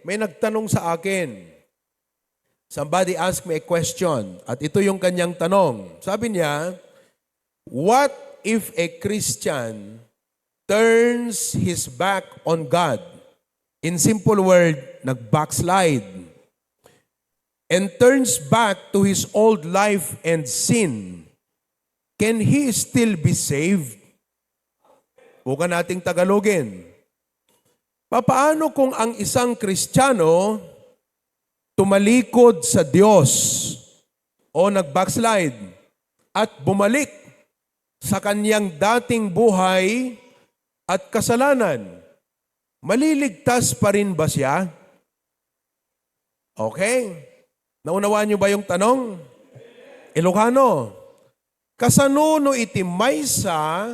may nagtanong sa akin. Somebody asked me a question. At ito yung kanyang tanong. Sabi niya, what if a Christian turns his back on God? In simple word, nag-backslide. And turns back to his old life and sin. Can he still be saved? Bukan nating Tagalogin. Papaano kung ang isang Kristiyano tumalikod sa Diyos o nag-backslide at bumalik sa kanyang dating buhay at kasalanan? Maliligtas pa rin ba siya? Okay? Naunawaan niyo ba yung tanong? Ilocano. Kasano iti maysa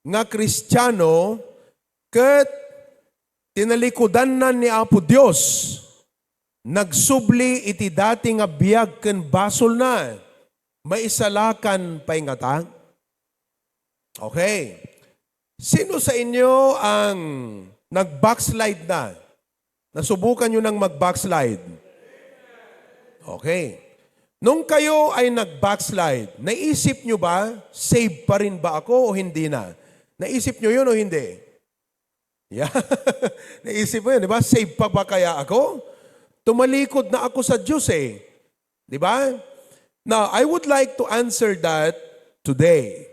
nga Kristiyano ket tinalikudan na ni Apo Dios nagsubli iti dati nga biag ken basol na maisalakan pay nga ta? Okay. Sino sa inyo ang nag-backslide na? Nasubukan nyo nang mag-backslide? Okay. Nung kayo ay nag-backslide, naisip nyo ba, save pa rin ba ako o hindi na? Naisip nyo yun o hindi? Yeah. Naisip mo yun, di ba? Save pa ba kaya ako? Tumalikod na ako sa Diyos eh. Di ba? Now, I would like to answer that today.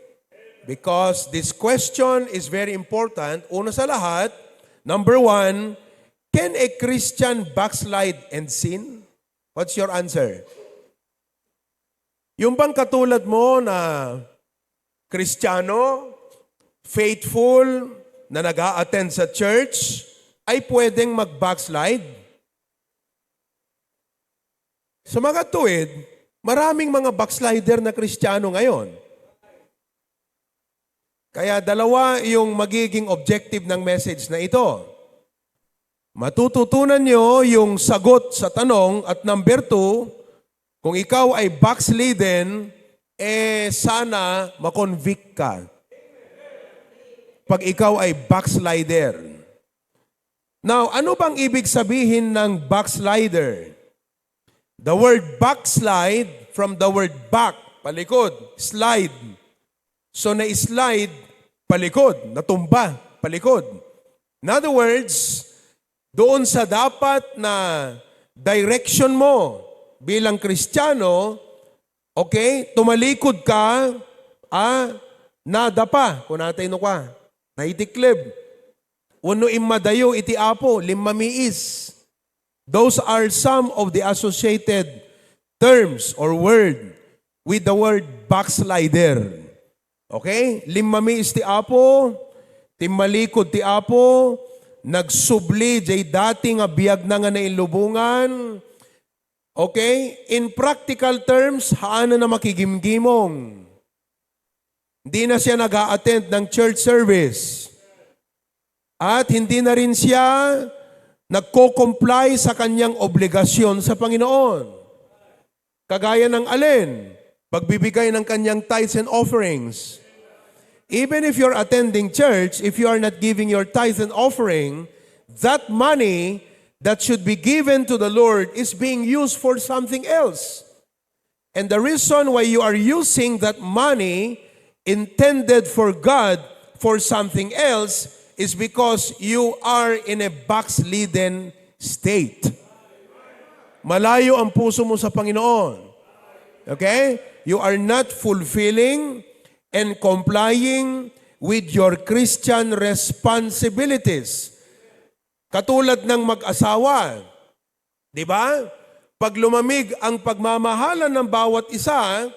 Because this question is very important. Una sa lahat, number one, can a Christian backslide and sin? What's your answer? Yung bang katulad mo na Kristiyano, faithful, na nag-a-attend sa church, ay pwedeng mag-backslide? Sa mga tuwid, maraming mga backslider na Kristiyano ngayon. Kaya dalawa yung magiging objective ng message na ito. Matututunan nyo yung sagot sa tanong at number 2, kung ikaw ay backslidden, sana makonvict ka. Pag ikaw ay backslider. Now, ano bang ibig sabihin ng backslider? The word backslide from the word back, palikod, slide. So na-slide, palikod, natumba, palikod. In other words, doon sa dapat na direction mo bilang Kristiyano, okay, tumalikod ka, nadapa, kung natin ka, naitiklib. Uno imadayo iti apo, limamiis. Those are some of the associated terms or word with the word backslider. Okay? Limamiis ti apo, timalikod ti apo, nagsubli jay dating nga biag na nga nailubungan. Okay? In practical terms, haano na makigimgimong. Hindi na siya nag-a-attend ng church service. At hindi na rin siya nagko-comply sa kanyang obligasyon sa Panginoon. Kagaya ng alin? Pagbibigay ng kanyang tithes and offerings. Even if you're attending church, if you are not giving your tithes and offering, that money that should be given to the Lord is being used for something else. And the reason why you are using that money intended for God for something else is because you are in a backslidden state. Malayo ang puso mo sa Panginoon. Okay? You are not fulfilling and complying with your Christian responsibilities. Katulad ng mag-asawa. Di ba? Pag lumamig ang pagmamahalan ng bawat isa,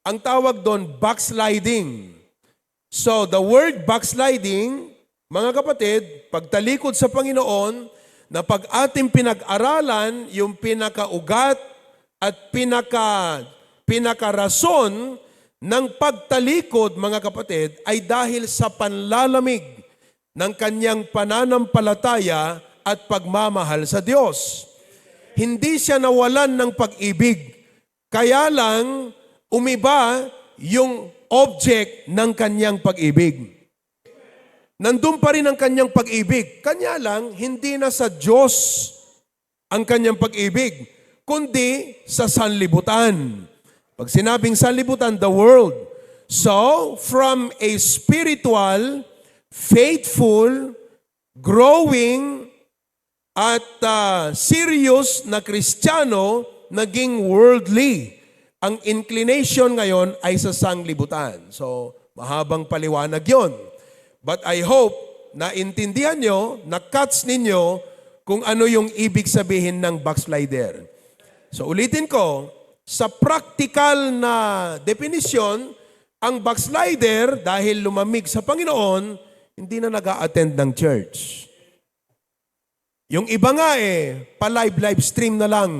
ang tawag doon, backsliding. So, the word backsliding, mga kapatid, pagtalikod sa Panginoon, na pag ating pinag-aralan, yung pinakaugat at pinakarason ng pagtalikod, mga kapatid, ay dahil sa panlalamig ng kanyang pananampalataya at pagmamahal sa Diyos. Hindi siya nawalan ng pag-ibig, kaya lang umiba yung object ng kanyang pag-ibig. Nandun pa rin ang kanyang pag-ibig. Kanya lang, hindi na sa Diyos ang kanyang pag-ibig, kundi sa sanlibutan. Pag sinabing sanlibutan, the world. So, from a spiritual, faithful, growing, at serious na Kristiyano, naging worldly. Ang inclination ngayon ay sa sanglibutan. So, mahabang paliwanag yon. But I hope na intindihan nyo, na-catch ninyo kung ano yung ibig sabihin ng backslider. So, ulitin ko, sa practical na definition, ang backslider, dahil lumamig sa Panginoon, hindi na nag-a-attend ng church. Yung iba nga pa-live stream na lang.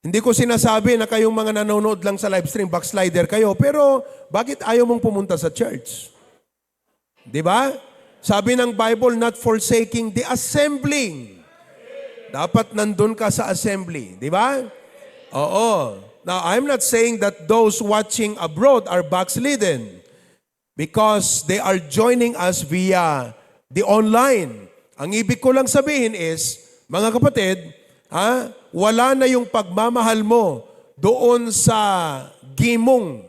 Hindi ko sinasabi na kayong mga nanonood lang sa live stream, backslider kayo, pero bakit ayaw mong pumunta sa church? Di ba? Sabi ng Bible, not forsaking the assembling. Dapat nandun ka sa assembly. Di ba? Oo. Now, I'm not saying that those watching abroad are backslidden because they are joining us via the online. Ang ibig ko lang sabihin is, mga kapatid, wala na yung pagmamahal mo doon sa gimong,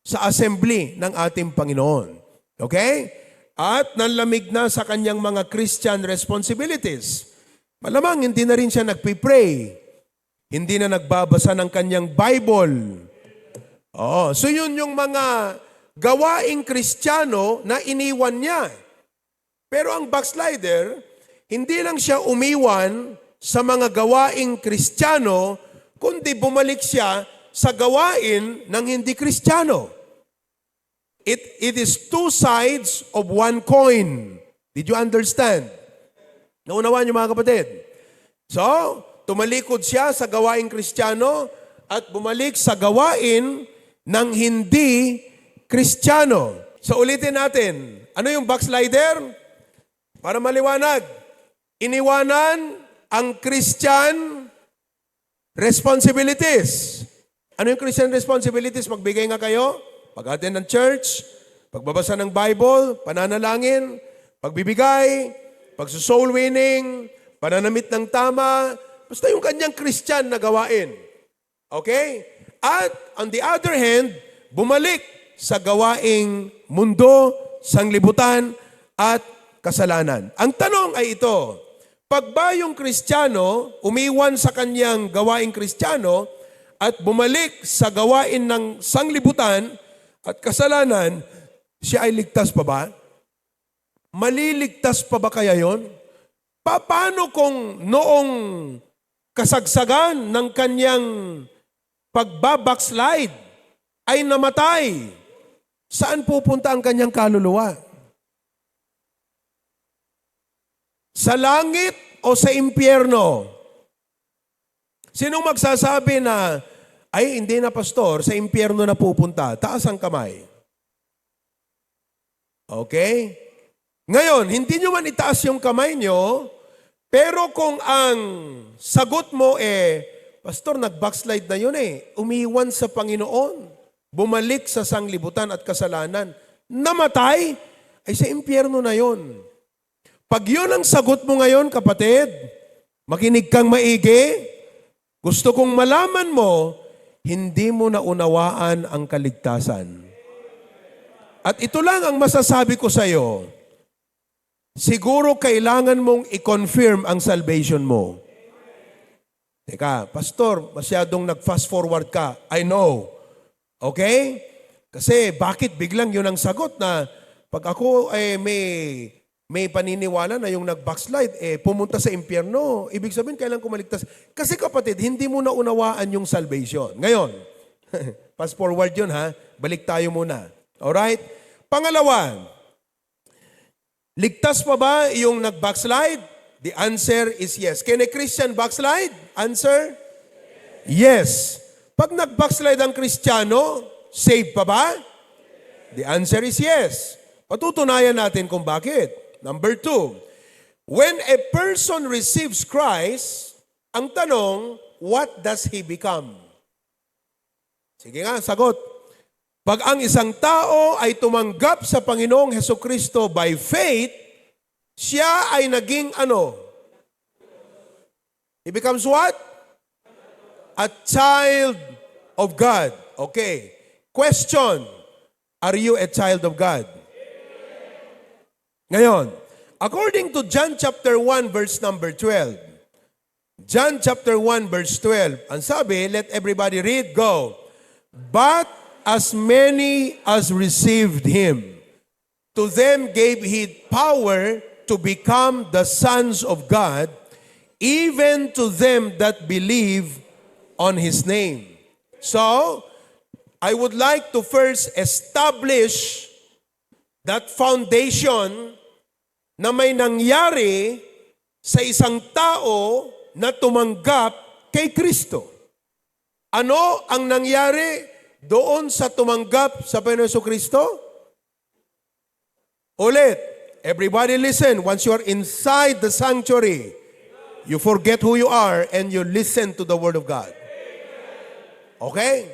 sa assembly ng ating Panginoon. Okay? At nanlamig na sa kanyang mga Christian responsibilities. Malamang hindi na rin siya nagpipray. Hindi na nagbabasa ng kanyang Bible. So yun yung mga gawaing Kristiyano na iniwan niya. Pero ang backslider, hindi lang siya umiwan sa mga gawaing Kristiyano, kundi bumalik siya sa gawain ng hindi Kristiyano. It is two sides of one coin. Did you understand? Naunawaan niyo mga kapatid? So, tumalikod siya sa gawaing Kristiyano at bumalik sa gawain ng hindi Kristiyano. So ulitin natin, ano yung backslider? Para maliwanag, iniwanan ang Christian responsibilities. Ano yung Christian responsibilities? Magbigay nga kayo, pag-attend ng church, pagbabasa ng Bible, pananalangin, pagbibigay, pagsusoul winning, pananamit ng tama, basta yung kanyang Christian na gawain. Okay? At on the other hand, bumalik sa gawaing mundo, sanglibutan, at kasalanan. Ang tanong ay ito, pag ba yung Kristiyano umiwan sa kanyang gawaing Kristiyano at bumalik sa gawain ng sanglibutan at kasalanan, siya ay ligtas pa ba? Maliligtas pa ba kaya yon? Paano kung noong kasagsagan ng kanyang pagbabackslide ay namatay? Saan pupunta ang kanyang kaluluwa? Sa langit o sa impyerno? Sinong magsasabi na, ay hindi na pastor, sa impyerno na pupunta? Taas ang kamay. Okay? Ngayon, hindi nyo man itaas yung kamay nyo, pero kung ang sagot mo pastor, nag-backslide na yun umiwan sa Panginoon, bumalik sa sanglibutan at kasalanan, namatay, ay sa impyerno na yun. Pag yun ang sagot mo ngayon, kapatid, makinig kang maigi, gusto kong malaman mo, hindi mo naunawaan ang kaligtasan. At ito lang ang masasabi ko sa iyo, siguro kailangan mong i-confirm ang salvation mo. Teka, pastor, masyadong nag-fast forward ka. I know. Okay? Kasi bakit biglang yun ang sagot na pag ako may paniniwala na yung nag-backslide, pumunta sa impyerno. Ibig sabihin, kailangan kumaligtas. Kasi kapatid, hindi mo na unawaan yung salvation. Ngayon, fast forward yun ha, balik tayo muna. Alright? Pangalawa, ligtas pa ba yung nag-backslide? The answer is yes. Can a Christian backslide? Answer? Yes. Pag nag-backslide ang Kristiyano, saved pa ba? The answer is yes. Patutunayan natin kung bakit. Number 2, when a person receives Christ, ang tanong, what does he become? Sige nga, sagot. Pag ang isang tao ay tumanggap sa Panginoong Hesukristo by faith, siya ay naging ano? He becomes what? A child of God. Okay. Question. Are you a child of God? Ngayon, according to John chapter 1 verse number 12, John chapter 1 verse 12, ang sabi, let everybody read, go. But as many as received Him, to them gave He power to become the sons of God, even to them that believe on His name. So, I would like to first establish that foundation na may nangyari sa isang tao na tumanggap kay Kristo. Ano ang nangyari doon sa tumanggap sa Panginoon Kristo? Ulit, everybody listen. Once you are inside the sanctuary, you forget who you are and you listen to the Word of God. Okay?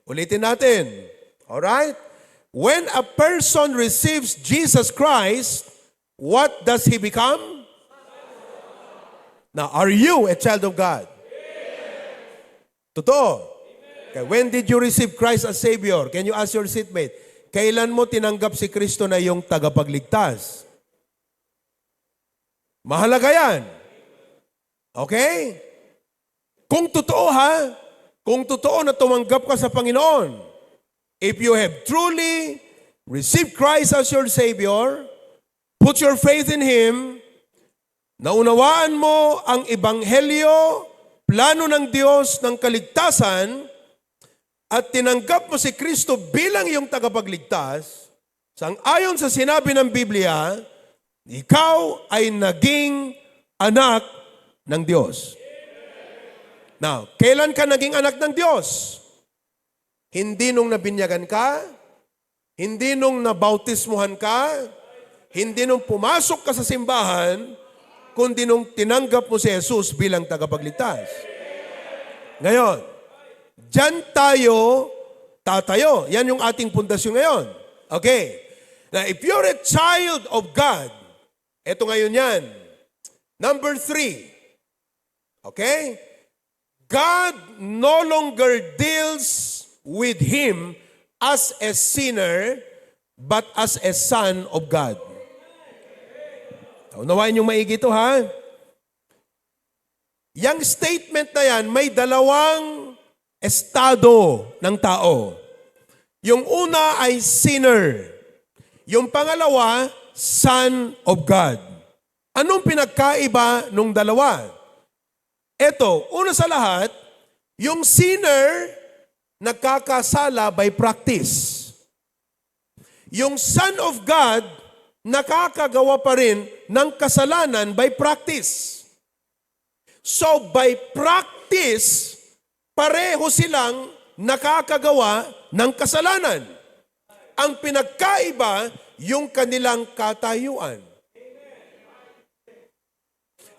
Ulitin natin. Alright? When a person receives Jesus Christ, what does he become? Now, are you a child of God? Totoo. Okay. When did you receive Christ as Savior? Can you ask your seatmate? Kailan mo tinanggap si Kristo na iyong tagapagligtas? Mahalaga yan. Okay? Kung totoo ha, kung totoo na tumanggap ka sa Panginoon, if you have truly received Christ as your Savior, put your faith in Him, naunawaan mo ang Ebanghelyo, plano ng Diyos ng kaligtasan, at tinanggap mo si Kristo bilang iyong tagapagligtas, sang-ayon sa sinabi ng Biblia, ikaw ay naging anak ng Diyos. Now, kailan ka naging anak ng Diyos? Hindi nung nabinyagan ka, hindi nung nabautismuhan ka, hindi nung pumasok ka sa simbahan, kundi nung tinanggap mo si Jesus bilang tagapagligtas. Ngayon, diyan tayo tatayo. Yan yung ating pundasyon ngayon. Okay. Now, if you're a child of God, eto ngayon yan. Number 3. Okay? God no longer deals with him as a sinner, but as a son of God. Unawain yung maigi ito, ha? Yang statement na yan, may dalawang estado ng tao. Yung una ay sinner. Yung pangalawa, son of God. Anong pinagkaiba nung dalawa? Ito, una sa lahat, yung sinner, nakakasala by practice. Yung Son of God, nakakagawa pa rin ng kasalanan by practice. So by practice, pareho silang nakakagawa ng kasalanan. Ang pinagkaiba, yung kanilang katayuan.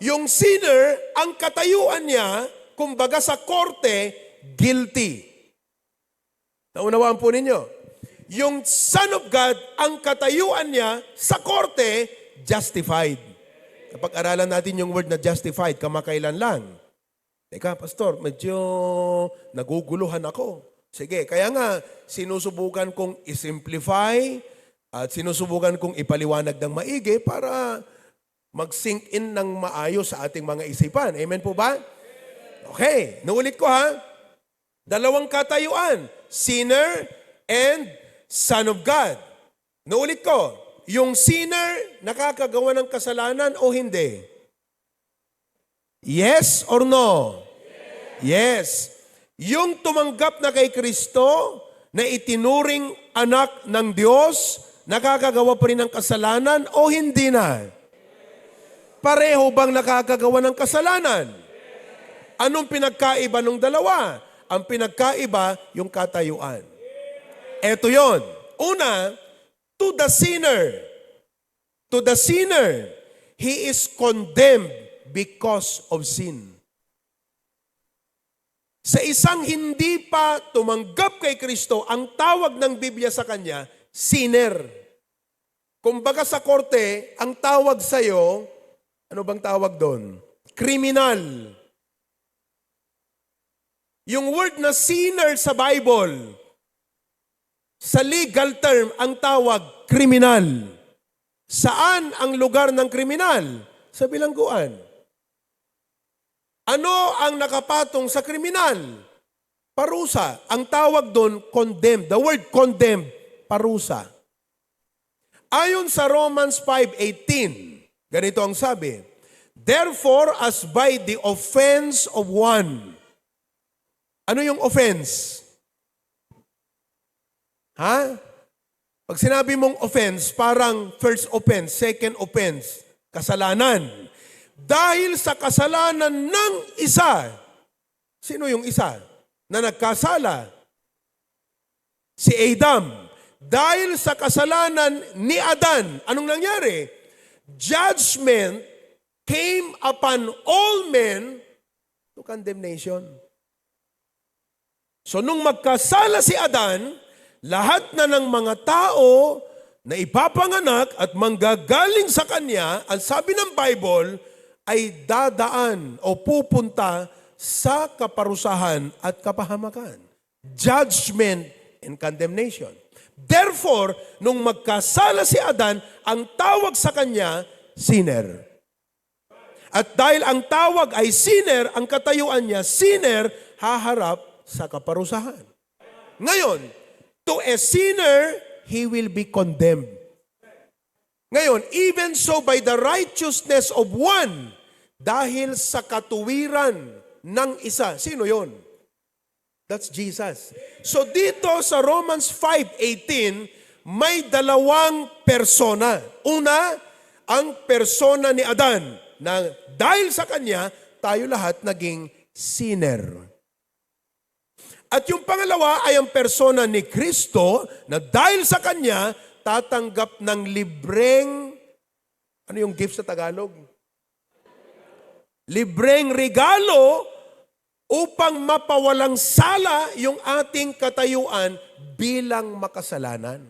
Yung sinner, ang katayuan niya, kumbaga sa korte, guilty. Naunawaan po ninyo. Yung Son of God, ang katayuan niya sa korte, justified. Kapag aralan natin yung word na justified, kamakailan lang. Teka, pastor, medyo naguguluhan ako. Sige, kaya nga, sinusubukan kong isimplify at sinusubukan kong ipaliwanag ng maigi para mag-sink in ng maayos sa ating mga isipan. Amen po ba? Okay, naulit ko ha. Dalawang katayuan, sinner and son of God. Naulit ko, yung sinner nakakagawa ng kasalanan o hindi? Yes or no? Yes. Yung tumanggap na kay Kristo, na itinuring anak ng Diyos, nakakagawa pa rin ng kasalanan o hindi na? Pareho bang nakakagawa ng kasalanan? Anong pinagkaiba ng dalawa? Ang pinagkaiba, yung katayuan. Eto yon. Una, to the sinner. To the sinner, he is condemned because of sin. Sa isang hindi pa tumanggap kay Kristo, ang tawag ng Biblia sa kanya, sinner. Kumbaga sa korte, ang tawag sa'yo, ano bang tawag doon? Kriminal. Yung word na sinner sa Bible, sa legal term, ang tawag, kriminal. Saan ang lugar ng kriminal? Sa bilangguan. Ano ang nakapatong sa kriminal? Parusa. Ang tawag doon, condemned. The word condemned, parusa. Ayon sa Romans 5:18, ganito ang sabi, therefore, as by the offense of one. Ano yung offense? Ha? Pag sinabi mong offense, parang first offense, second offense, kasalanan. Dahil sa kasalanan ng isa, sino yung isa na nagkasala? Si Adam. Dahil sa kasalanan ni Adan, anong nangyari? Judgment came upon all men to condemnation. So nung magkasala si Adan, lahat na ng mga tao na ipapanganak at manggagaling sa kanya, ang sabi ng Bible, ay dadaan o pupunta sa kaparusahan at kapahamakan. Judgment and condemnation. Therefore, nung magkasala si Adan, ang tawag sa kanya, sinner. At dahil ang tawag ay sinner, ang katayuan niya, sinner, haharap sa kaparusahan. Ngayon, to a sinner, he will be condemned. Ngayon, even so by the righteousness of one, dahil sa katuwiran ng isa. Sino yon? That's Jesus. So dito sa Romans 5:18, may dalawang persona. Una, ang persona ni Adan, na dahil sa kanya, tayo lahat naging sinner. At yung pangalawa ay ang persona ni Kristo na dahil sa Kanya, tatanggap ng libreng, ano yung gift sa Tagalog? Libreng regalo upang mapawalang sala yung ating katayuan bilang makasalanan.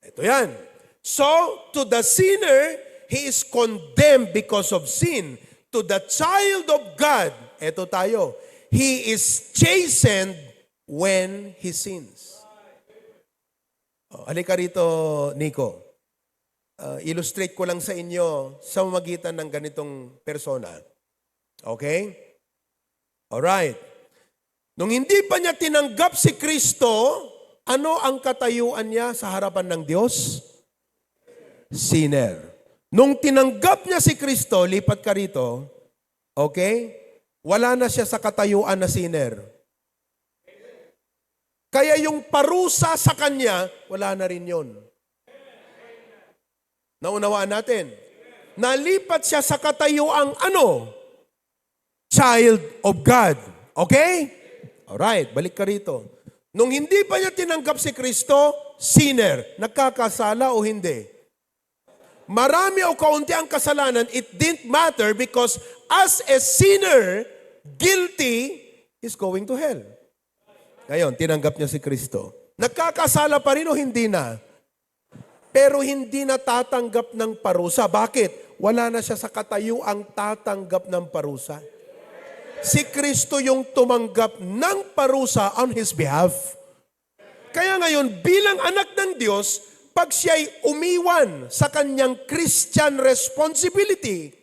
Ito yan. So, to the sinner, he is condemned because of sin. To the child of God, ito tayo, he is chastened when he sins. Halika rito, Nico. Illustrate ko lang sa inyo sa magitan ng ganitong persona. Okay? Alright. Nung hindi pa niya tinanggap si Kristo, ano ang katayuan niya sa harapan ng Diyos? Sinner. Nung tinanggap niya si Kristo, lipat ka rito, okay? Wala na siya sa katayuan na sinner. Kaya yung parusa sa kanya, wala na rin yun. Naunawaan natin. Nalipat siya sa katayuang ano? Child of God. Okay? Alright, balik ka rito. Nung hindi pa niya tinanggap si Kristo, sinner. Nagkakasala o hindi? Marami o kaunti ang kasalanan, it didn't matter because as a sinner, guilty is going to hell. Ngayon, tinanggap niya si Kristo. Nagkakasala pa rin o hindi na? Pero hindi na tatanggap ng parusa. Bakit? Wala na siya sa katayuang tatanggap ng parusa. Si Kristo yung tumanggap ng parusa on His behalf. Kaya ngayon, bilang anak ng Diyos, pag siya'y umiwan sa kanyang Christian responsibility,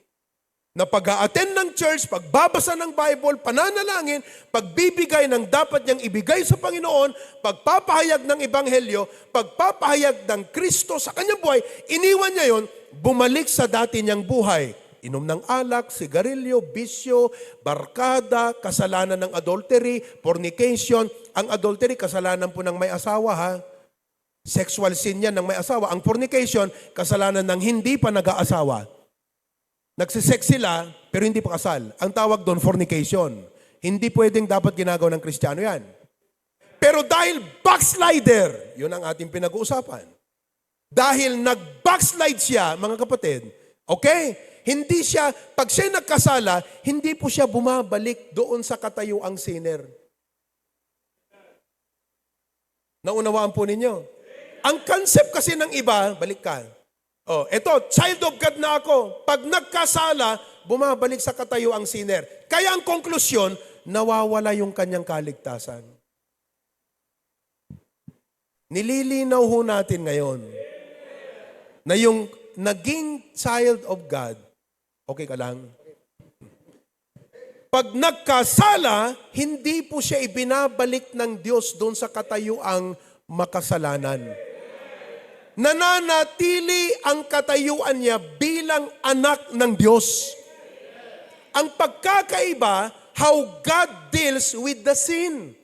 na pag-a-attend ng church, pagbabasa ng Bible, pananalangin, pagbibigay ng dapat niyang ibigay sa Panginoon, pagpapahayag ng Ebanghelyo, pagpapahayag ng Kristo sa kanyang buhay, iniwan niya yon, bumalik sa dati niyang buhay. Inom ng alak, sigarilyo, bisyo, barkada, kasalanan ng adultery, fornication. Ang adultery, kasalanan po ng may asawa, ha? Sexual sin yan ng may asawa. Ang fornication, kasalanan ng hindi pa nag-aasawa. Nagsisex sila, pero hindi pa kasal. Ang tawag doon, fornication. Hindi pwedeng dapat ginagawa ng Kristiyano yan. Pero dahil backslider, yun ang ating pinag-uusapan. Dahil nag-backslide siya, mga kapatid, okay? Hindi siya, pag siya nagkasala, hindi po siya bumabalik doon sa katayuang sinner. Naunawaan po ninyo? Ang concept kasi ng iba, balik ka. Oh, eto, child of God na ako. Pag nagkasala, bumabalik sa katayuang sinner. Kaya ang konklusyon, nawawala yung kanyang kaligtasan. Nililinaw ho natin ngayon na yung naging child of God, okay ka lang? Pag nagkasala, hindi po siya ibinabalik ng Diyos doon sa katayuang makasalanan. Nananatili ang katayuan niya bilang anak ng Diyos. Ang pagkakaiba, how God deals with the sin.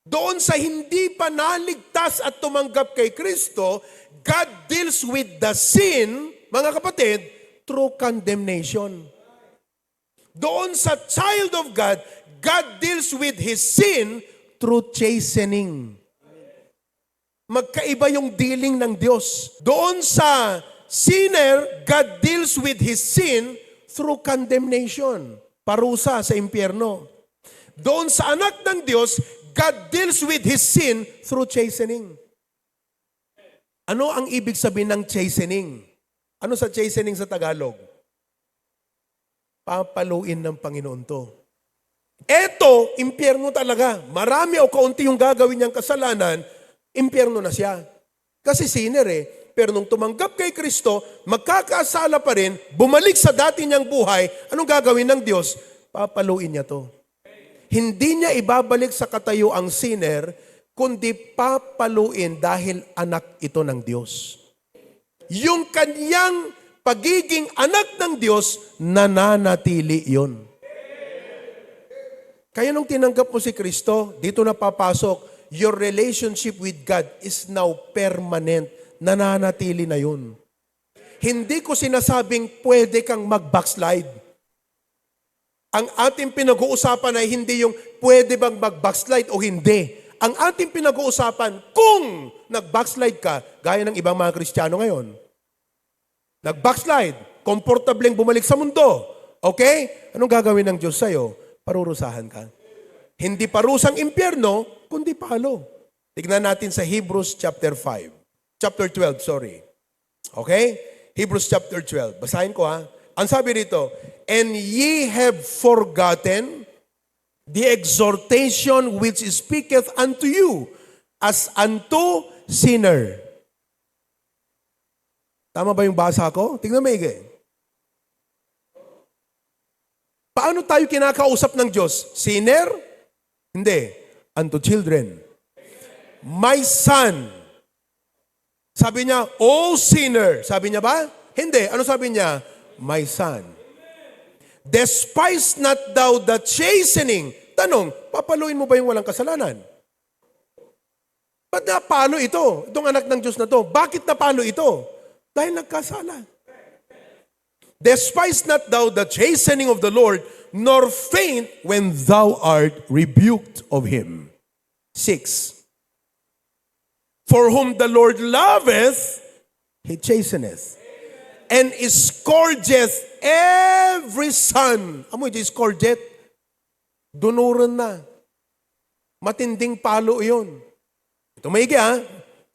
Doon sa hindi pa naligtas at tumanggap kay Kristo, God deals with the sin, mga kapatid, through condemnation. Doon sa child of God, God deals with his sin through chastening. Magkaiba yung dealing ng Diyos. Doon sa sinner, God deals with his sin through condemnation. Parusa sa impyerno. Doon sa anak ng Diyos, God deals with his sin through chastening. Ano ang ibig sabihin ng chastening? Ano sa chastening sa Tagalog? Papaluin ng Panginoon to. Eto, impyerno talaga. Marami o kaunti yung gagawin niyang kasalanan, impyerno na siya. Kasi sinner eh. Pero nung tumanggap kay Kristo, magkakasala pa rin, bumalik sa dati niyang buhay, anong gagawin ng Diyos? Papaluin niya to. Hindi niya ibabalik sa katayo ang sinner, kundi papaluin dahil anak ito ng Diyos. Yung kanyang pagiging anak ng Diyos, nananatili yun. Kaya nung tinanggap mo si Kristo, dito na papasok, your relationship with God is now permanent. Nananatili na yun. Hindi ko sinasabing pwede kang mag-backslide. Ang ating pinag-uusapan ay hindi yung pwede bang mag-backslide o hindi. Ang ating pinag-uusapan, kung nag-backslide ka, gaya ng ibang mga Kristiyano ngayon, nag-backslide, komportableng bumalik sa mundo. Okay? Anong gagawin ng Diyos sa'yo? Parurusahan ka. Hindi parusang impyerno, kundi palo. Tignan natin sa Hebrews chapter 5. Chapter 12, sorry. Okay? Hebrews chapter 12. Basahin ko ha. Ang sabi rito, and ye have forgotten the exhortation which speaketh unto you as unto sinner. Tama ba yung basa ko? Tingnan maigi. Paano tayo kinakausap ng Diyos? Sinner? Hindi. Unto children. My son. Sabi niya, oh sinner. Sabi niya ba? Hindi. Ano sabi niya? My son. Despise not thou the chastening. Tanong, papaluin mo ba yung walang kasalanan? Ba't napalo ito? Itong anak ng Diyos na to. Bakit napalo ito? Dahil nagkasala. Despise not thou the chastening of the Lord, nor faint when thou art rebuked of him. 6. For whom the Lord loveth, he chasteneth, and scourgeth every son. Amoy, scourgeth? Dunuran na. Matinding palo yun. Ito maigi ha.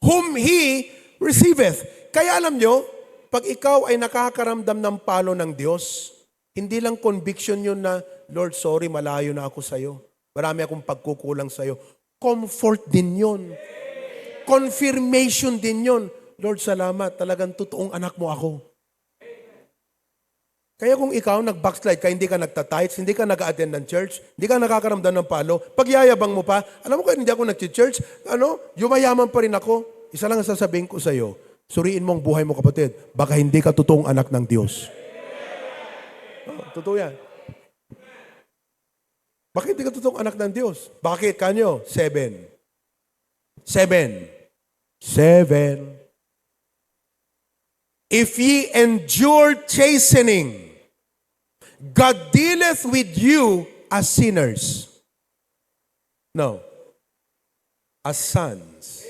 Whom he receiveth. Kaya alam nyo, pag ikaw ay nakakaramdam ng palo ng Diyos, hindi lang conviction yun na, Lord, sorry, malayo na ako sa'yo. Marami akong pagkukulang sa'yo. Comfort din yun. Confirmation din yun. Lord, salamat. Talagang totoong anak mo ako. Kaya kung ikaw nag-backslide ka, hindi ka nagtatights, hindi ka nag-attend ng church, hindi ka nakakaramdam ng palo, pagyayabang mo pa, alam mo kaya hindi ako nag-church, yumayaman pa rin ako. Isa lang ang sasabihin ko sa'yo, suriin mo ang buhay mo, kapatid. Baka hindi ka totoong anak ng Diyos. Totoo yan. Bakit hindi ka totoong anak ng Diyos? Bakit? Kanyo? 7. If ye endure chastening, God dealeth with you as sinners. No. As sons.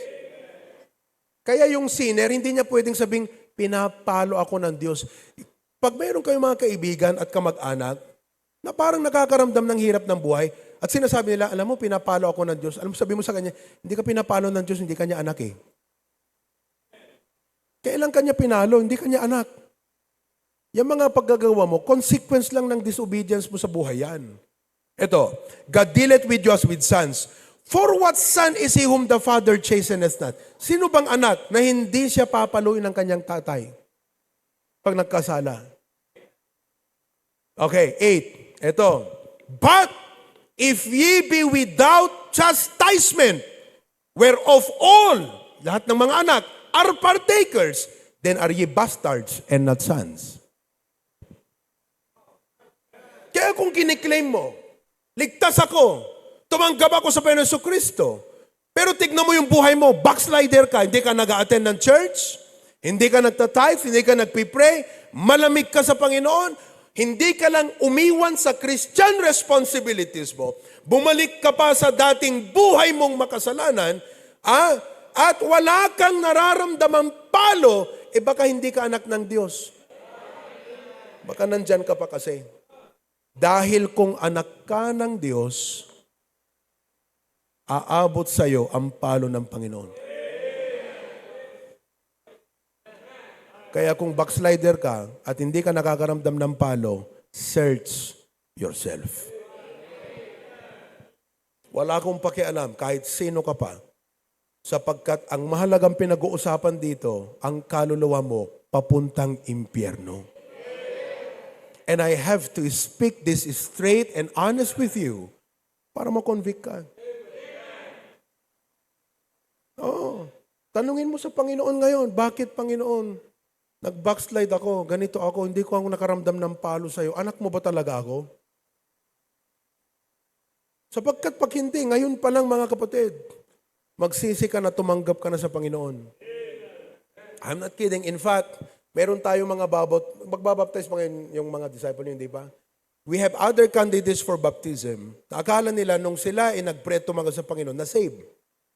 Kaya yung sinner, hindi niya pwedeng sabing, pinapalo ako ng Diyos. Pag mayroon kayong mga kaibigan at kamag-anak, na parang nakakaramdam ng hirap ng buhay, at sinasabi nila, alam mo, pinapalo ako ng Diyos. Alam mo, sabi mo sa kanya, hindi ka pinapalo ng Diyos, hindi kanya anak eh. Kailan kanya pinalo, hindi kanya anak. Yung mga paggagawa mo, consequence lang ng disobedience mo sa buhay yan. Ito, God dealeth with you as with sons. For what son is he whom the father chasteneth not? Sino bang anak na hindi siya papaluin ng kanyang tatay pag nagkasala? Okay, 8. Ito. But if ye be without chastisement, whereof all, lahat ng mga anak, are partakers, then are ye bastards and not sons. Kaya kung kiniklaim mo, ligtas ako, tumanggap ako sa Panginoon Jesucristo, pero tignan mo yung buhay mo, backslider ka, hindi ka nag-a-attend ng church, hindi ka nagtatithe, hindi ka nagpipray, malamig ka sa Panginoon, hindi ka lang umiwan sa Christian responsibilities mo, bumalik ka pa sa dating buhay mong makasalanan, at wala kang nararamdamang palo, baka hindi ka anak ng Diyos. Baka nandyan ka pa kasi. Dahil kung anak ka ng Diyos, aabot sa iyo ang palo ng Panginoon. Kaya kung backslider ka at hindi ka nakakaramdam ng palo, search yourself. Wala akong pakialam kahit sino ka pa, sapagkat ang mahalagang pinag-uusapan dito, ang kaluluwa mo papuntang impyerno. And I have to speak this straight and honest with you para ma-convict ka. Oo. Tanungin mo sa Panginoon ngayon, bakit Panginoon? Nag-backslide ako, ganito ako, hindi ko ako nakaramdam ng palo sa iyo. Anak mo ba talaga ako? Sapagkat pag hindi, ngayon pa lang mga kapatid, magsisi ka na tumanggap ka na sa Panginoon. I'm not kidding. In fact, meron tayong mga magbabaptize mga yung mga disciple yun, di ba? We have other candidates for baptism. Akala nila nung sila ay nag-pray tumanggap sa Panginoon, na-save.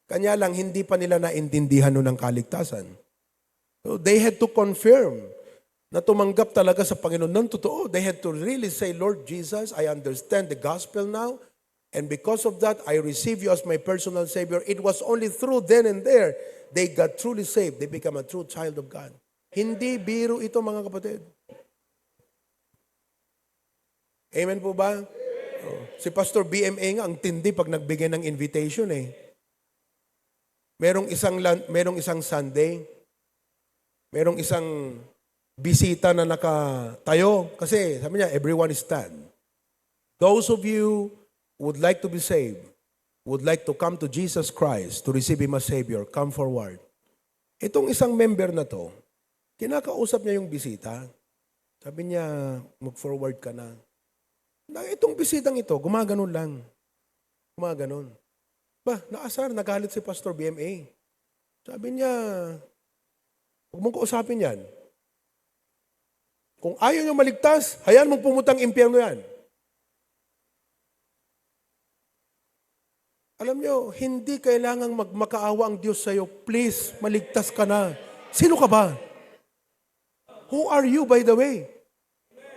Kanya lang, hindi pa nila naintindihan nun ng kaligtasan. So they had to confirm na tumanggap talaga sa Panginoon ng totoo. They had to really say, Lord Jesus, I understand the gospel now. And because of that, I receive you as my personal Savior. It was only through then and there, they got truly saved. They become a true child of God. Hindi biro ito mga kapatid. Amen po ba? Oh. Si Pastor BMA nga, ang tindi pag nagbigay ng invitation eh. Merong isang Sunday, merong isang bisita na nakatayo. Kasi sabi niya, everyone stand. Those of you who would like to be saved, would like to come to Jesus Christ to receive Him as Savior, come forward. Itong isang member na to, kinakausap niya yung bisita. Sabi niya, mag-forward ka na. Itong bisitang ito, gumaganon lang. Gumaganon. Naasar, nagalit si Pastor BMA. Sabi niya, huwag mong kausapin yan. Kung ayaw niyo maligtas, hayaan mong pumutang impyerno yan. Alam niyo, hindi kailangang magmakaawa ang Diyos sa iyo. Please, maligtas ka na. Sino ka ba? Who are you, by the way?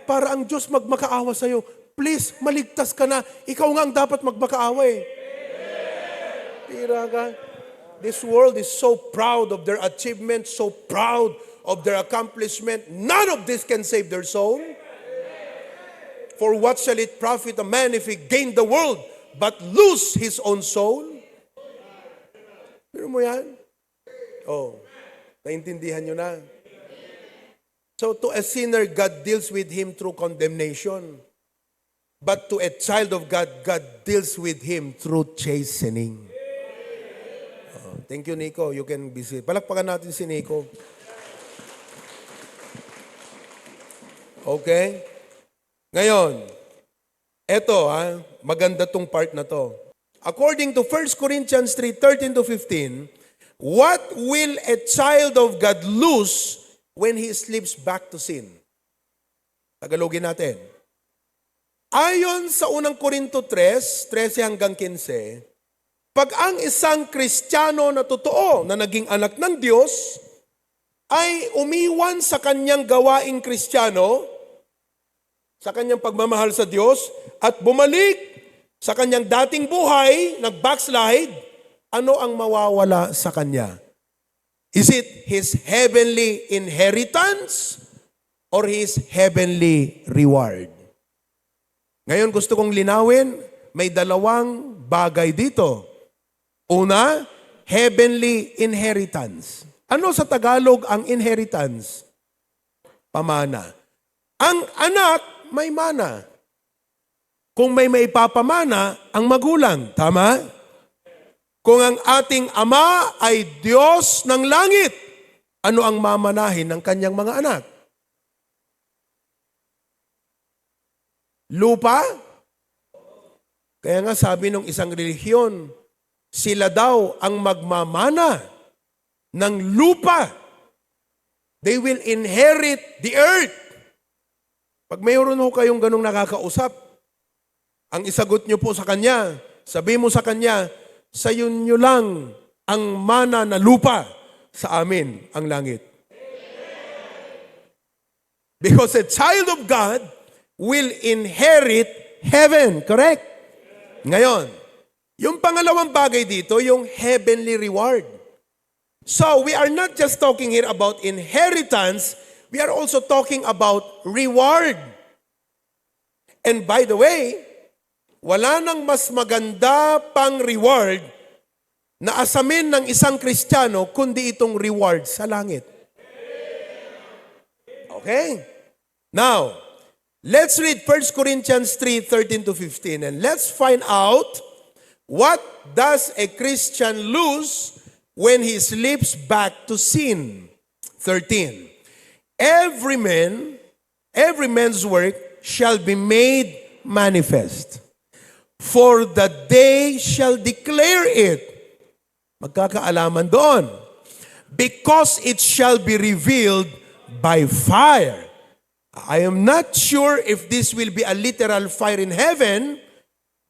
Para ang Diyos magmakaawa sa iyo. Please, maligtas ka na. Ikaw nga ang dapat magmakaawa eh. Tira ka. This world is so proud of their achievement, so proud of their accomplishment. None of this can save their soul. For what shall it profit a man if he gain the world, but lose his own soul? Pero mo yan? Oh, naintindihan nyo na. So to a sinner, God deals with him through condemnation. But to a child of God, God deals with him through chastening. Oh, thank you, Nico. You can be seated. Palakpakan natin si Nico. Okay? Ngayon, eto maganda tong part na to. According to 1 Corinthians 3:13-15, what will a child of God lose when he slips back to sin? Tagalogin natin. Ayon sa unang Korinto 3:13 hanggang 15, pag ang isang Kristiyano na totoo na naging anak ng Diyos ay umiwan sa kanyang gawaing Kristiyano, sa kanyang pagmamahal sa Diyos, at bumalik sa kanyang dating buhay, nag-backslide, ano ang mawawala sa kanya? Is it his heavenly inheritance or his heavenly reward? Ngayon gusto kong linawin may dalawang bagay dito. Una, heavenly inheritance. Ano sa Tagalog ang inheritance? Pamana. Ang anak may mana. Kung may maipapamana, ang magulang. Tama? Kung ang ating ama ay Diyos ng langit, ano ang mamanahin ng kanyang mga anak? Lupa? Kaya nga sabi ng isang relihiyon, sila daw ang magmamana ng lupa. They will inherit the earth. Pag mayroon ho kayong ganong nakakausap, ang isagot nyo po sa kanya, sabi mo sa kanya, sayo nyo lang ang mana na lupa, sa amin ang langit. Because a child of God will inherit heaven, correct? Ngayon, yung pangalawang bagay dito, yung heavenly reward. So, we are not just talking here about inheritance, we are also talking about reward. And by the way, wala nang mas maganda pang reward na asamin ng isang Kristiyano kundi itong reward sa langit. Okay? Now, let's read 1 Corinthians 3:13-15 and let's find out what does a Christian lose when he slips back to sin. 13. Every man's work shall be made manifest. For the day shall declare it. Magkakaalaman doon. Because it shall be revealed by fire. I am not sure if this will be a literal fire in heaven,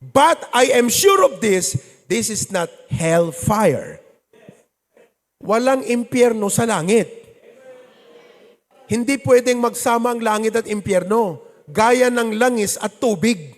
but I am sure of this is not hell fire. Walang impyerno sa langit. Hindi pwedeng magsama ang langit at impyerno, gaya ng langis at tubig.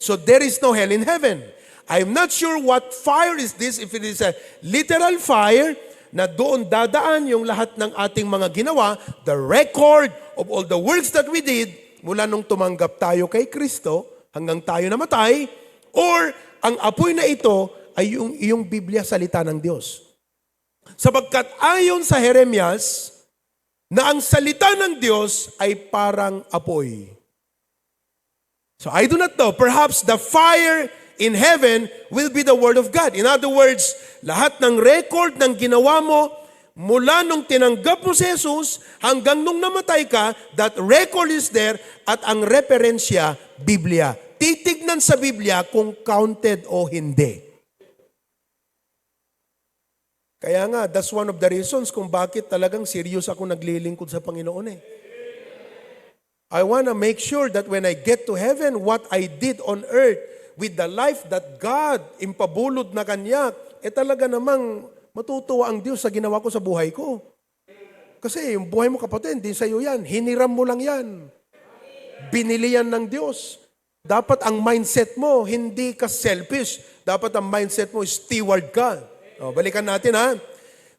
So there is no hell in heaven. I am not sure what fire is this, if it is a literal fire na doon dadaan yung lahat ng ating mga ginawa, the record of all the works that we did, mula nung tumanggap tayo kay Kristo, hanggang tayo namatay, or ang apoy na ito ay yung iyong Biblia, salita ng Diyos. Sapagkat ayon sa Jeremias, na ang salita ng Diyos ay parang apoy. So I do not know. Perhaps the fire in heaven will be the Word of God. In other words, lahat ng record ng ginawa mo, mula nung tinanggap mo si Jesus, hanggang nung namatay ka, that record is there, at ang referensya, Biblia. Titignan sa Biblia kung counted o hindi. Kaya nga, that's one of the reasons kung bakit talagang serious ako naglilingkod sa Panginoon eh. I want to make sure that when I get to heaven, what I did on earth with the life that God impabulod na Kanya, talaga namang matutuwa ang Diyos sa ginawa ko sa buhay ko. Kasi yung buhay mo, kapatid, hindi sa'yo yan. Hiniram mo lang yan. Binili yan ng Diyos. Dapat ang mindset mo, hindi ka selfish. Dapat ang mindset mo, steward ka. O, balikan natin ha.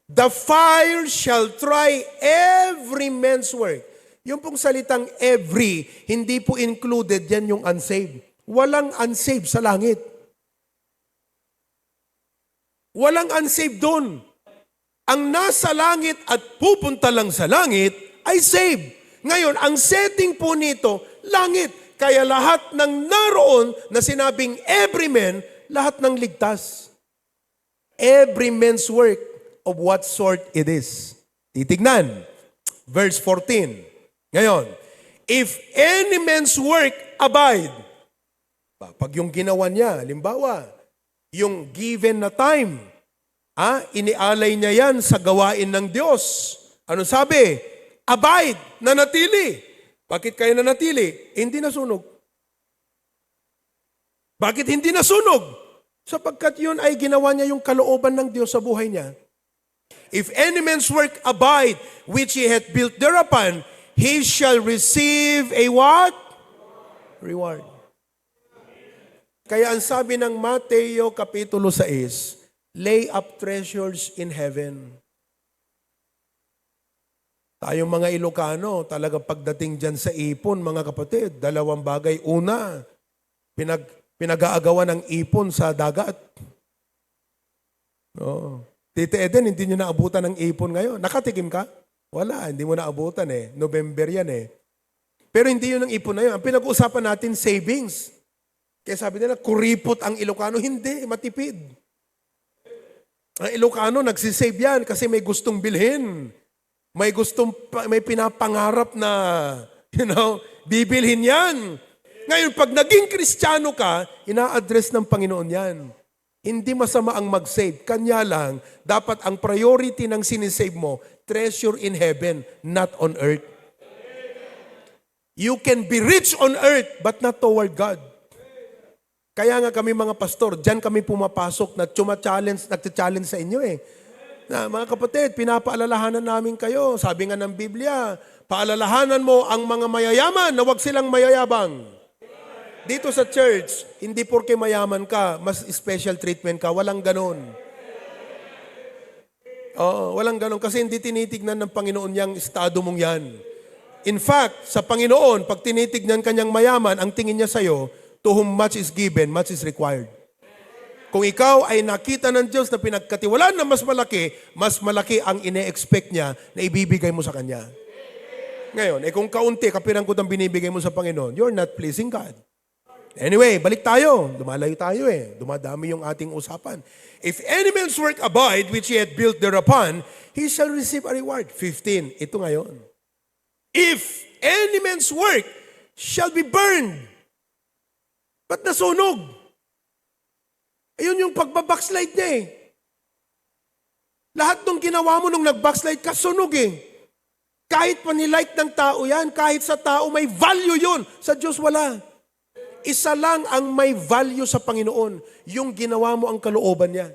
The fire shall try every man's work. Yung pong salitang every, hindi po included yan yung unsaved. Walang unsaved sa langit. Walang unsaved doon. Ang nasa langit at pupunta lang sa langit ay saved. Ngayon, ang setting po nito, langit. Kaya lahat ng naroon na sinabing every man, lahat ng ligtas. Every man's work of what sort it is. Titignan. Verse 14. Ngayon, if any man's work abide, pag yung ginawa niya, halimbawa, yung given na time, inialay niya yan sa gawain ng Diyos. Ano sabi? Abide, nanatili. Bakit kayo nanatili? Hindi nasunog. Bakit hindi nasunog? Sapagkat yun ay ginawa niya yung kalooban ng Diyos sa buhay niya. If any man's work abide, which he hath built thereupon, he shall receive a what? Reward. Kaya ang sabi ng Mateo Kapitulo 6, lay up treasures in heaven. Tayong mga Ilocano, talaga pagdating dyan sa ipon, mga kapatid, dalawang bagay. Una, pinag-aagawan ng ipon sa dagat. Oo. Tita Eden, hindi nyo naabutan ng ipon ngayon. Nakatikim ka? Wala, hindi mo naabutan eh. November yan eh. Pero hindi yun ang ipon na yun. Ang pinag-uusapan natin, savings. Kaya sabi nila, kuripot ang Ilocano. Hindi, matipid. Ang Ilocano, nagsisave yan kasi may gustong bilhin. May pinapangarap na, bibilhin yan. Ngayon, pag naging Kristiyano ka, ina-address ng Panginoon yan. Hindi masama ang mag-save. Kanya lang, dapat ang priority ng sinisave mo, treasure in heaven, not on earth. You can be rich on earth, but not toward God. Kaya nga kami mga pastor, dyan kami pumapasok na nagcha-challenge sa inyo eh. Na, mga kapatid, pinapaalalahanan namin kayo. Sabi nga ng Biblia, paalalahanan mo ang mga mayayaman na huwag silang mayayabang. Dito sa church, hindi porke mayaman ka, mas special treatment ka. Walang ganon. Oo, walang ganon. Kasi hindi tinitignan ng Panginoon yung estado mong yan. In fact, sa Panginoon, pag tinitignan kanyang mayaman, ang tingin niya sa'yo, to whom much is given, much is required. Kung ikaw ay nakita ng Diyos na pinagkatiwalaan na mas malaki ang ine-expect niya na ibibigay mo sa Kanya. Ngayon, kung kaunti, kapirangkot ang binibigay mo sa Panginoon, you're not pleasing God. Anyway, balik tayo. Lumalayo tayo eh. Dumadami yung ating usapan. If any man's work abide, which he had built thereupon, he shall receive a reward. 15. Ito ngayon. If any man's work shall be burned. Ba't nasunog? Ayun yung pagbabackslide niya eh. Lahat ng ginawa mo nung nag-backslide ka, sunog eh. Kahit pa nilike ng tao yan, kahit sa tao may value yun, sa Diyos wala. Isa lang ang may value sa Panginoon, yung ginawa mo ang kalooban niya.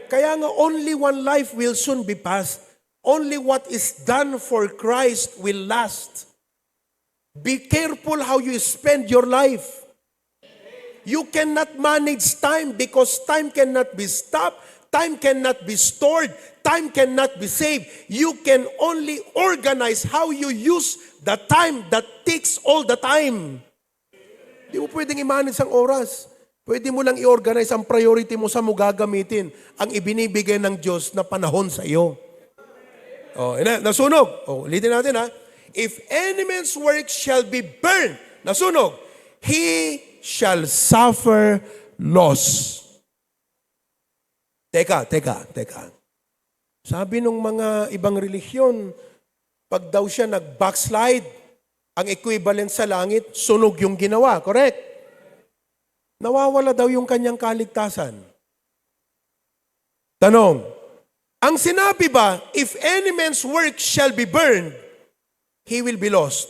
Kaya nga, only one life will soon be passed. Only what is done for Christ will last. Be careful how you spend your life. You cannot manage time because time cannot be stopped, time cannot be stored, time cannot be saved. You can only organize how you use the time that takes all the time. Di mo pwedeng i-manage ang oras. Pwede mo lang i-organize ang priority mo sa mo gagamitin ang ibinibigay ng Diyos na panahon sa iyo. Oh, nasunog. Oh, ulitin natin ha. If any man's work shall be burned, nasunog, he shall suffer loss. Teka. Sabi nung mga ibang relihiyon, pag daw siya nag-backslide, ang equivalent sa langit, sunog yung ginawa. Correct? Nawawala daw yung kanyang kaligtasan. Tanong, ang sinabi ba, if any man's work shall be burned, he will be lost?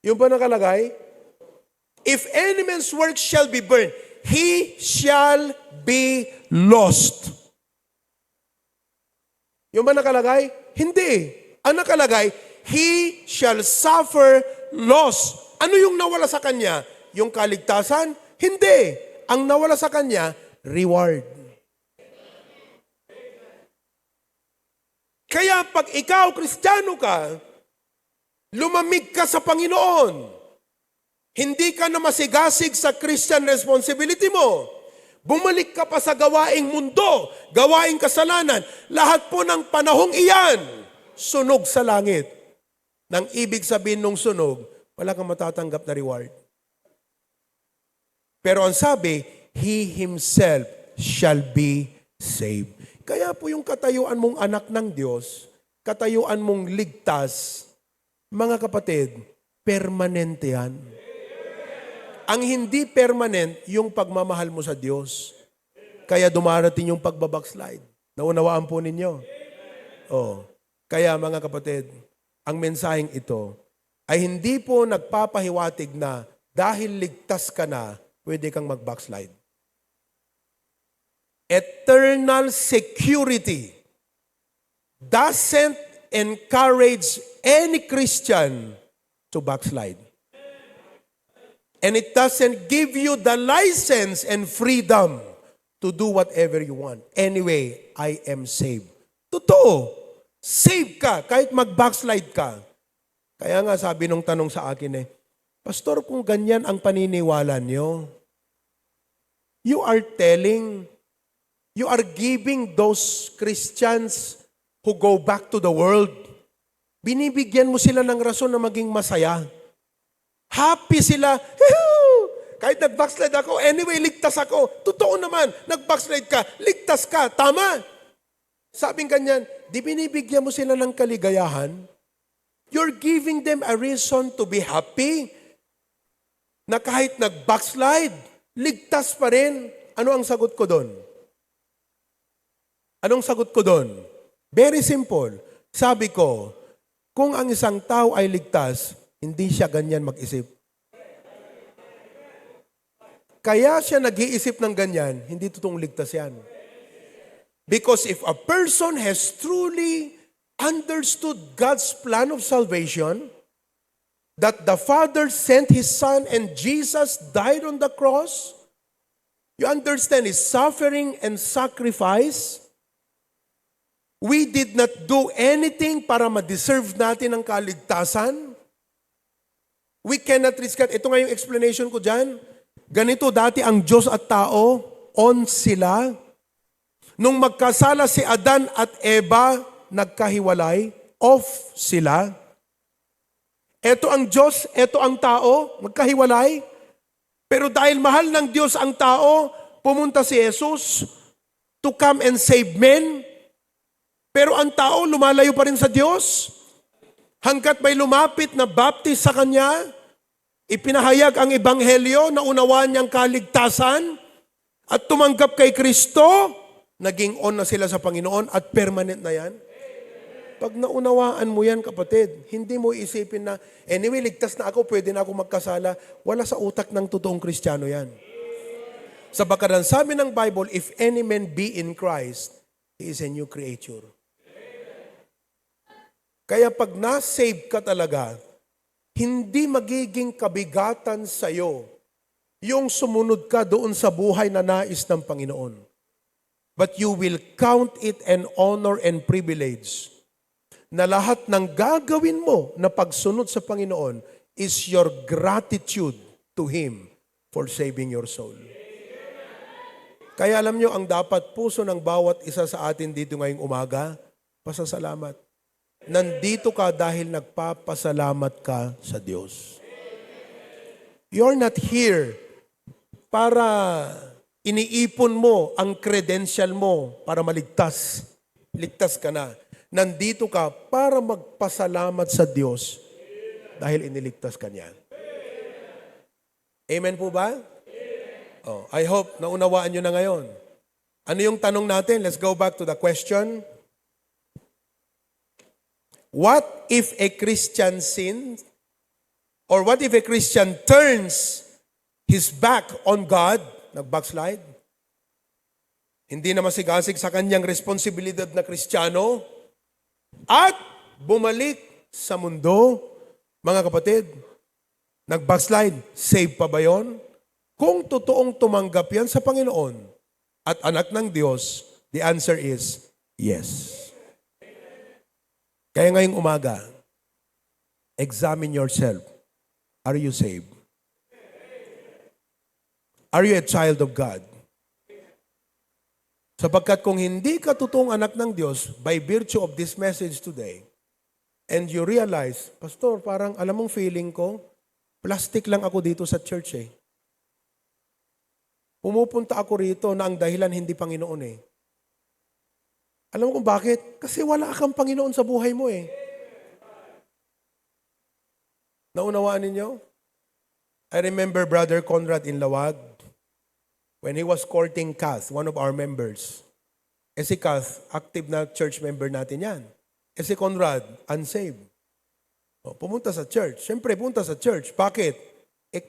Yung ba nakalagay? If any man's work shall be burned, he shall be lost. Yung ba nakalagay? Hindi. Ang nakalagay, he shall suffer loss. Ano yung nawala sa kanya? Yung kaligtasan? Hindi. Ang nawala sa kanya, reward. Kaya pag ikaw, Kristiyano ka, lumamig ka sa Panginoon, hindi ka na masigasig sa Christian responsibility mo, bumalik ka pa sa gawaing mundo, gawaing kasalanan, lahat po ng panahong iyan, sunog sa langit. Nang ibig sabihin nung sunog, wala kang matatanggap na reward. Pero ang sabi, he himself shall be saved. Kaya po yung katayuan mong anak ng Diyos, katayuan mong ligtas, mga kapatid, permanente yan. Ang hindi permanent, yung pagmamahal mo sa Diyos. Kaya dumarating yung pagbabackslide. Naunawaan po ninyo? Oh. Kaya mga kapatid, ang mensaheng ito ay hindi po nagpapahiwatig na dahil ligtas ka na, pwede kang mag-backslide. Eternal security doesn't encourage any Christian to backslide. And it doesn't give you the license and freedom to do whatever you want. Anyway, I am saved. Totoo. Save ka kahit mag-backslide ka. Kaya nga sabi nung tanong sa akin Pastor, kung ganyan ang paniniwala nyo, you are giving those Christians who go back to the world, binibigyan mo sila ng rason na maging masaya. Happy sila. Kahit nag-backslide ako, anyway, ligtas ako. Totoo naman, nag-backslide ka, ligtas ka, tama. Sabing ganyan, di binibigyan mo sila ng kaligayahan? You're giving them a reason to be happy na kahit nag-backslide, ligtas pa rin. Ano ang sagot ko doon? Anong sagot ko doon? Very simple. Sabi ko, kung ang isang tao ay ligtas, hindi siya ganyan mag-isip. Kaya siya nag-iisip ng ganyan, hindi totoong ligtas yan. Because if a person has truly understood God's plan of salvation, that the Father sent His Son and Jesus died on the cross, you understand His suffering and sacrifice. We did not do anything para ma-deserve natin ang kaligtasan. We cannot risk it. Ito nga yung explanation ko dyan. Ganito dati ang Diyos at tao, on sila. Nung magkasala si Adan at Eva, nagkahiwalay, off sila. Ito ang Diyos, ito ang tao, magkahiwalay. Pero dahil mahal ng Diyos ang tao, pumunta si Jesus to come and save men. Pero ang tao lumalayo pa rin sa Diyos. Hanggat may lumapit na baptist sa Kanya, ipinahayag ang ebanghelyo na unawaan niyang kaligtasan at tumanggap kay Kristo, naging on na sila sa Panginoon at permanent na yan. Pag naunawaan mo yan, kapatid, hindi mo isipin na, anyway, ligtas na ako, pwede na ako magkasala. Wala sa utak ng totoong Kristiyano yan. Sa bakaran sabi ng Bible, if any man be in Christ, he is a new creature. Kaya pag na-save ka talaga, hindi magiging kabigatan sa'yo yung sumunod ka doon sa buhay na nais ng Panginoon. But you will count it an honor and privilege na lahat ng gagawin mo na pagsunod sa Panginoon is your gratitude to Him for saving your soul. Kaya alam nyo, ang dapat puso ng bawat isa sa atin dito ngayong umaga, pasasalamat. Nandito ka dahil nagpapasalamat ka sa Diyos. You're not here para iniipon mo ang credential mo para maligtas. Ligtas ka na. Nandito ka para magpasalamat sa Diyos dahil iniligtas ka niya. Amen po ba? Oh, I hope naunawaan nyo na ngayon. Ano yung tanong natin? Let's go back to the question. What if a Christian sins? Or what if a Christian turns his back on God? Nag-backslide? Hindi na masigasig sa kanyang responsibilidad na Kristiyano? At bumalik sa mundo? Mga kapatid, nag-backslide, save pa ba yun? Kung totoong tumanggap yan sa Panginoon at anak ng Diyos, the answer is yes. Kaya ngayong umaga, examine yourself. Are you saved? Are you a child of God? Sapagkat kung hindi ka totoong anak ng Diyos, by virtue of this message today, and you realize, Pastor, parang alam mong feeling ko, plastic lang ako dito sa church eh. Pumupunta ako rito na ang dahilan hindi Panginoon eh. Alam mo kung bakit? Kasi wala kang Panginoon sa buhay mo eh. Naunawaan ninyo? I remember Brother Conrad in Lawag, when he was courting Kath, one of our members. Si Kath, active na church member natin yan. Si Conrad, unsaved. Pumunta sa church. Siyempre, pumunta sa church. Bakit?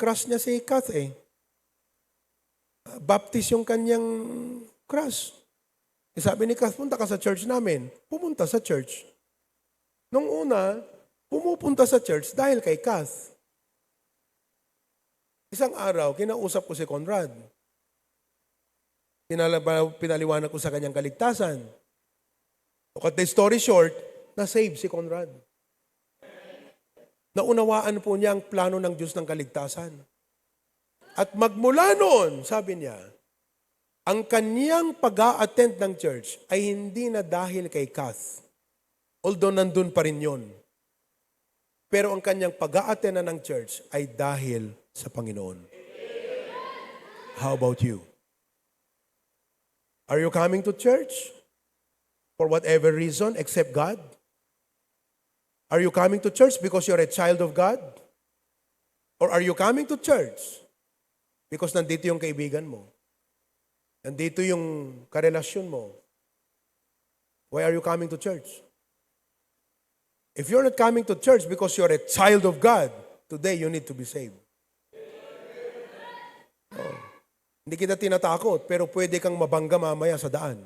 Crush niya si Kath eh. Baptist yung kanyang crush. Sabi ni Kath, punta ka sa church namin. Pumunta sa church. Nung una, pumupunta sa church dahil kay Kath. Isang araw, kinausap ko si Conrad. Pinaliwanag ko sa kanyang kaligtasan. To cut the story short, na-save si Conrad. Naunawaan po niya ang plano ng Diyos ng kaligtasan. At magmula noon, sabi niya, ang kanyang pag-a-attend ng church ay hindi na dahil kay Kath. Although nandun pa rin yun. Pero ang kanyang pag-a-attend ng church ay dahil sa Panginoon. How about you? Are you coming to church for whatever reason except God? Are you coming to church because you're a child of God? Or are you coming to church because nandito yung kaibigan mo? Nandito yung karelasyon mo? Why are you coming to church? If you're not coming to church because you're a child of God, today you need to be saved. Oh. Hindi kita tinatakot, pero pwede kang mabangga mamaya sa daan.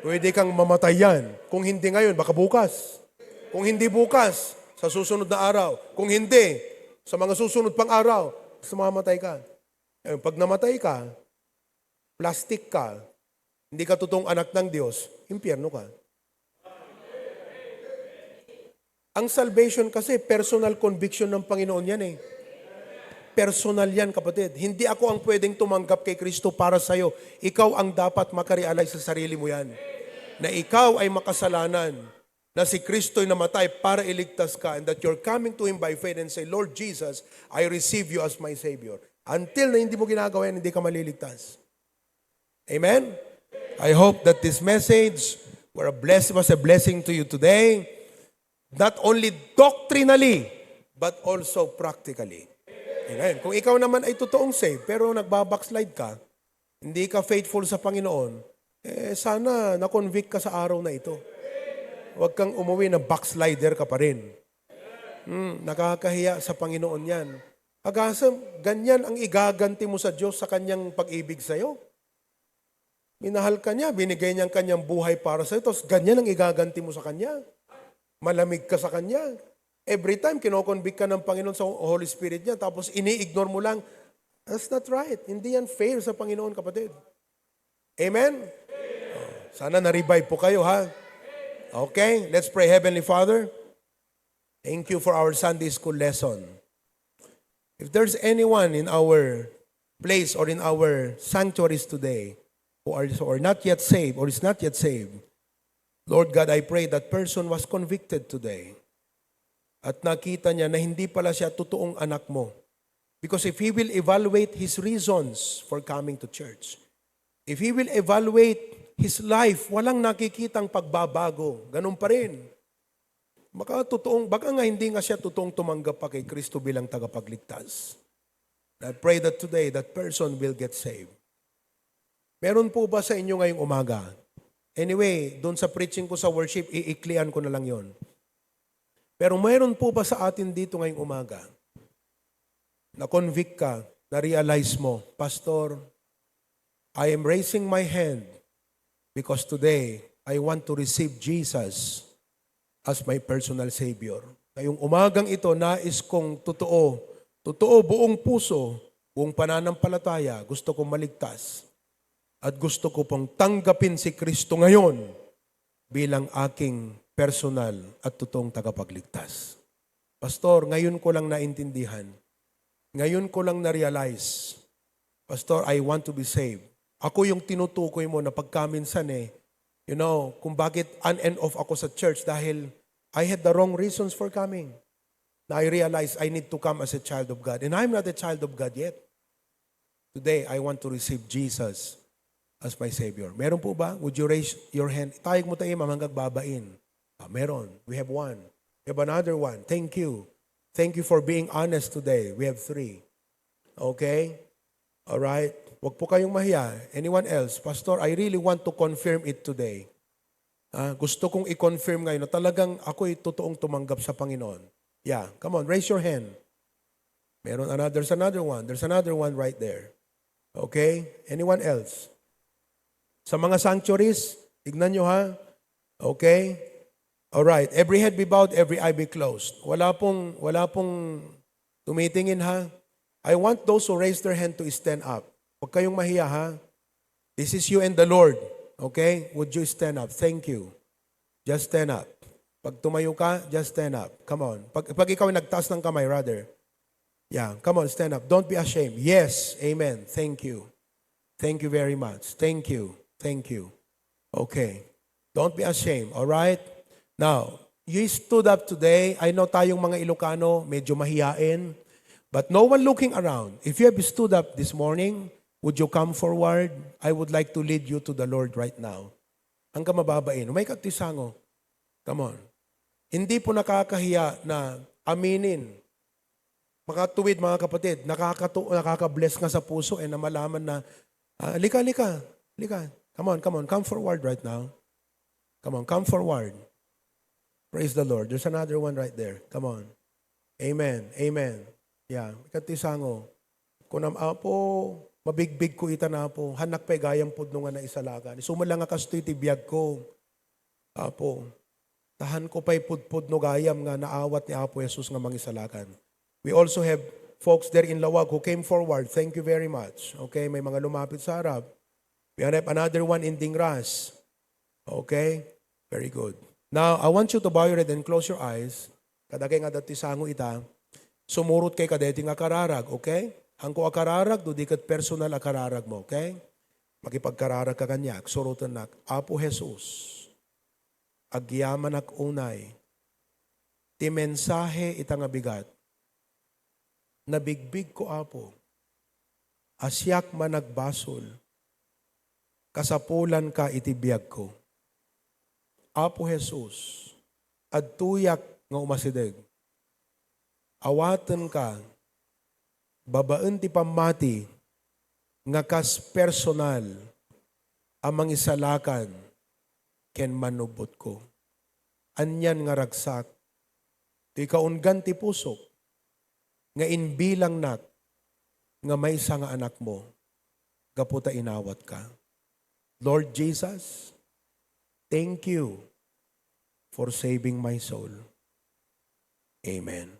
Pwede kang mamatay yan. Kung hindi ngayon, baka bukas. Kung hindi bukas, sa susunod na araw. Kung hindi, sa mga susunod pang araw, sumamatay ka. Pag namatay ka, plastic ka, hindi ka totoong anak ng Diyos, impyerno ka. Ang salvation kasi, personal conviction ng Panginoon yan eh. Personal yan, kapatid. Hindi ako ang pwedeng tumanggap kay Kristo para sa'yo. Ikaw ang dapat makarealize sa sarili mo yan. Na ikaw ay makasalanan. Na si Kristo'y namatay para iligtas ka. And that you're coming to Him by faith and say, Lord Jesus, I receive you as my Savior. Until na hindi mo ginagawa yan, hindi ka maliligtas. Amen? I hope that this message was a blessing to you today. Not only doctrinally, but also practically. Amen. Kung ikaw naman ay totoong saved, pero nagbabackslide ka, hindi ka faithful sa Panginoon, sana na-convict ka sa araw na ito. Huwag kang umuwi na backslider ka pa rin. Nakakahiya sa Panginoon yan. Agasa, ganyan ang igaganti mo sa Diyos sa kanyang pag-ibig sa'yo. Minahal ka niya, binigay niya ang kanyang buhay para sa'yo, tapos ganyan ang igaganti mo sa kanya. Malamig ka sa kanya. Every time, kinoconvict ka ng Panginoon sa Holy Spirit niya, tapos ini-ignore mo lang, that's not right. Hindi yan fair sa Panginoon, kapatid. Amen? Sana na-revive po kayo, ha? Okay, let's pray. Heavenly Father, thank you for our Sunday school lesson. If there's anyone in our place or in our sanctuaries today who are not yet saved or is not yet saved, Lord God, I pray that person was convicted today. At nakita niya na hindi pala siya totoong anak mo. Because if he will evaluate his reasons for coming to church, if he will evaluate his life, walang nakikitang pagbabago. Ganun pa rin. Baka nga hindi nga siya totoong tumanggap pa kay Kristo bilang tagapagligtas. I pray that today, that person will get saved. Meron po ba sa inyo ngayong umaga? Anyway, doon sa preaching ko sa worship, iiklian ko na lang yon. Pero mayroon po ba sa atin dito ngayong umaga? Na-convict ka, na-realize mo, Pastor, I am raising my hand because today, I want to receive Jesus as my personal Savior. Ngayong umagang ito, nais kong totoo, buong puso, buong pananampalataya, gusto kong maligtas. At gusto ko pong tanggapin si Kristo ngayon bilang aking personal at totoong tagapagligtas. Pastor, ngayon ko lang naintindihan. Ngayon ko lang na-realize. Pastor, I want to be saved. Ako yung tinutukoy mo na pagkaminsan kung bakit on and off ako sa church dahil I had the wrong reasons for coming. Na I realized I need to come as a child of God. And I'm not a child of God yet. Today, I want to receive Jesus as my Savior. Meron po ba? Would you raise your hand? Tayag mo tayo, mamanggang babain. Meron. We have one. We have another one. Thank you. Thank you for being honest today. We have 3. Okay? Alright. Huwag po kayong mahiya. Anyone else? Pastor, I really want to confirm it today. Gusto kong i-confirm ngayon na talagang ako'y totoong tumanggap sa Panginoon. Yeah. Come on. Raise your hand. Meron. There's another one. There's another one right there. Okay? Anyone else? Sa mga sanctuaries, tignan nyo ha. Okay? Alright. Every head be bowed, every eye be closed. Wala pong tumitingin ha. I want those who raise their hand to stand up. Huwag kayong mahiya ha. This is you and the Lord. Okay? Would you stand up? Thank you. Just stand up. Pag tumayo ka, just stand up. Come on. Pag ikaw ay nagtaas ng kamay, rather. Yeah, come on, stand up. Don't be ashamed. Yes, amen. Thank you. Thank you very much. Thank you. Thank you. Okay. Don't be ashamed, all right? Now, you stood up today. I know tayong mga Ilocano, medyo mahiyain. But no one looking around. If you have stood up this morning, would you come forward? I would like to lead you to the Lord right now. Hanggang mababain. May katisango. Come on. Hindi po nakakahiya na aminin. Makatuwid mga kapatid, nakaka-bless nga sa puso na malaman na, lika. Come on, come forward right now. Come on, come forward. Praise the Lord. There's another one right there. Come on. Amen. Yeah, ikatisango. Kunam apo, mabigbig ko ita na po, hanak pa gayang pudno nga na isalakan. Sumalang nga kastoy tibiyag ko. Apo, tahan ko pa'y pudpud no gayam nga naawat ni Apo Jesus nga mangisalakan. We also have folks there in Lawag who came forward. Thank you very much. Okay, may mga lumapit sa harap. We have another one in Dingras. Okay, very good. Now, I want you to bow your head and close your eyes. Kadagay nga dati sango ita. Sumurot kay kadeti nga kararag, okay? Ang ko akararag, do di kat personal akararag mo, okay? Makipagkararag ka kanyak, surutan nak, Apo Jesus, agyaman ak unay, ti mensahe itang abigat, nabigbig ko Apo, asyak man nagbasol, kasapulan ka itibiyag ko. Apo Jesus, adtuyak nga umasideg, awatan ka, babaan ti pamati, nga kas personal, amang isalakan, ken manubot ko. Anyan nga ragsak, ti kaungan ti pusok, nga inbilang nak, nga may isa nga anak mo, gaputa inawat ka. Lord Jesus, thank you for saving my soul. Amen.